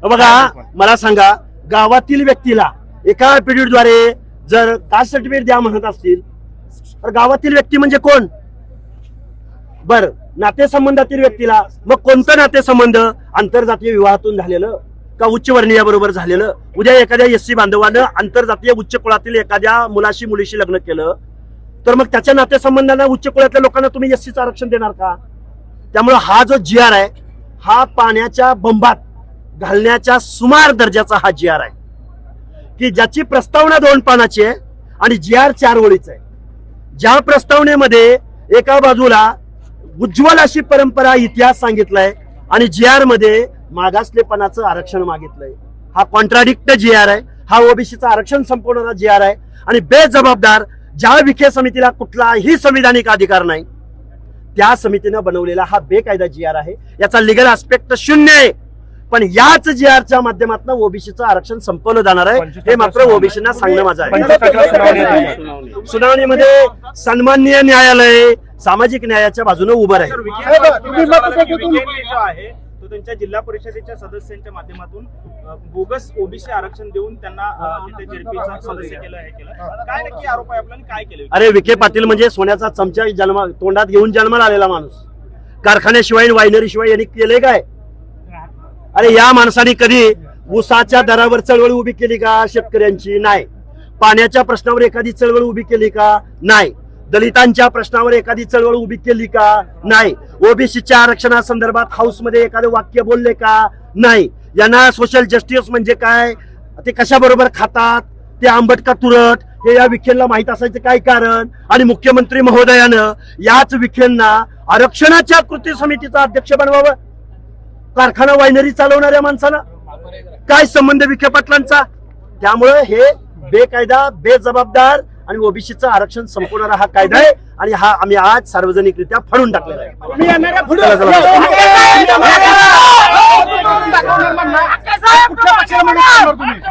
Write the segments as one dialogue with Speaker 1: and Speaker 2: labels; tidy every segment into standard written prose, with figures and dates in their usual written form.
Speaker 1: बघा मला सांगा, गावातील व्यक्तीला एका पिढीद्वारे जर कास्ट सर्टिफिकेट द्या म्हणत असतील तर गावातील व्यक्ती म्हणजे कोण? बर, नातेसंबंधातील व्यक्तीला मग कोणतं नातेसंबंध? आंतरजातीय विवाहातून झालेलं का उच्च वर्णीय बरोबर झालेलं? उद्या एखाद्या एससी बांधवानं आंतरजातीय उच्च कुळातील एखाद्या मुलीशी लग्न केलं तर मग त्याच्या नातेसंबंधांना उच्च कुळातल्या लोकांना तुम्ही एससीचं आरक्षण देणार का? त्यामुळे हा जो जी आर आहे हा पाण्याच्या बंबात घालण्याच्या सुमार दर्जाचा हा जी आर आहे की ज्याची प्रस्तावना 2 पानाची आहे आणि जी आर 4 ओळीचा आहे. ज्या प्रस्तावनेमध्ये एका बाजूला उज्ज्वल अशी परंपरा इतिहास सांगितलाय आणि जी आर मध्ये मागासलेपणाचं आरक्षण मागितलंय. हा कॉन्ट्राडिक्ट जी आर आहे, हा ओबीसीचं आरक्षण संपवणारा जी आर आहे आणि बेजबाबदार ज्या विखे समितीला कुठलाही संविधानिक अधिकार नाही त्या समितीनं बनवलेला हा बेकायदा जी आर आहे. याचा लिगल आस्पेक्ट 0 आहे, पण याच जी आरच्या माध्यमातून ओबीसीचं आरक्षण संपवलं जाणार आहे हे मात्र ओबीसींना सांगणं माझं आहे. सुनावणीमध्ये सन्माननीय न्यायालय सामाजिक न्यायाच्या बाजूने उभं राहील.
Speaker 2: तो त्यांच्या जिल्हा परिषदेच्या सदस्यांच्या माध्यमातून बोगस ओबीसी आरक्षण देऊन त्यांना तिथे जेडपीचा सदस्य केलं हे केलं. काय नक्की आरोप आहे आपल्याला, काय केलं?
Speaker 1: अरे विखे पाटील म्हणजे सोन्याचा चमचा तोंडात घेऊन जन्माला आलेला माणूस. कारखान्याशिवाय वायनरी शिवाय यांनी केले काय? अरे या माणसाने कधी ऊसाच्या दरावर चळवळ उभी केली का? शेतकऱ्यांची नाही. पाण्याच्या प्रश्नावर एखादी चळवळ उभी केली का? नाही. दलितांच्या प्रश्नावर एखादी चळवळ उभी केली का? नाही. ओबीसीच्या आरक्षणासंदर्भात हाऊसमध्ये एखादं वाक्य बोलले का? नाही. यांना सोशल जस्टिस म्हणजे काय, ते कशाबरोबर खातात, ते आंबट का तुरट, हे या विखेंना माहित असायचं काय कारण? आणि मुख्यमंत्री महोदयानं याच विखेंना आरक्षणाच्या कृती समितीचा अध्यक्ष बनवावं. कारखाना वायनरी चालवणाऱ्या माणसाला काय संबंध विखे पाटलांचा? त्यामुळे हे बेकायदा, बेजबाबदार आणि ओबीसीचं आरक्षण संपवणारा हा कायदा आहे आणि हा आम्ही आज सार्वजनिकरित्या फाडून टाकलेला आहे.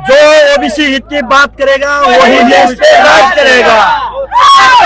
Speaker 1: जो ओबीसी हित की बात करेगा वही देश पे राज करेगा.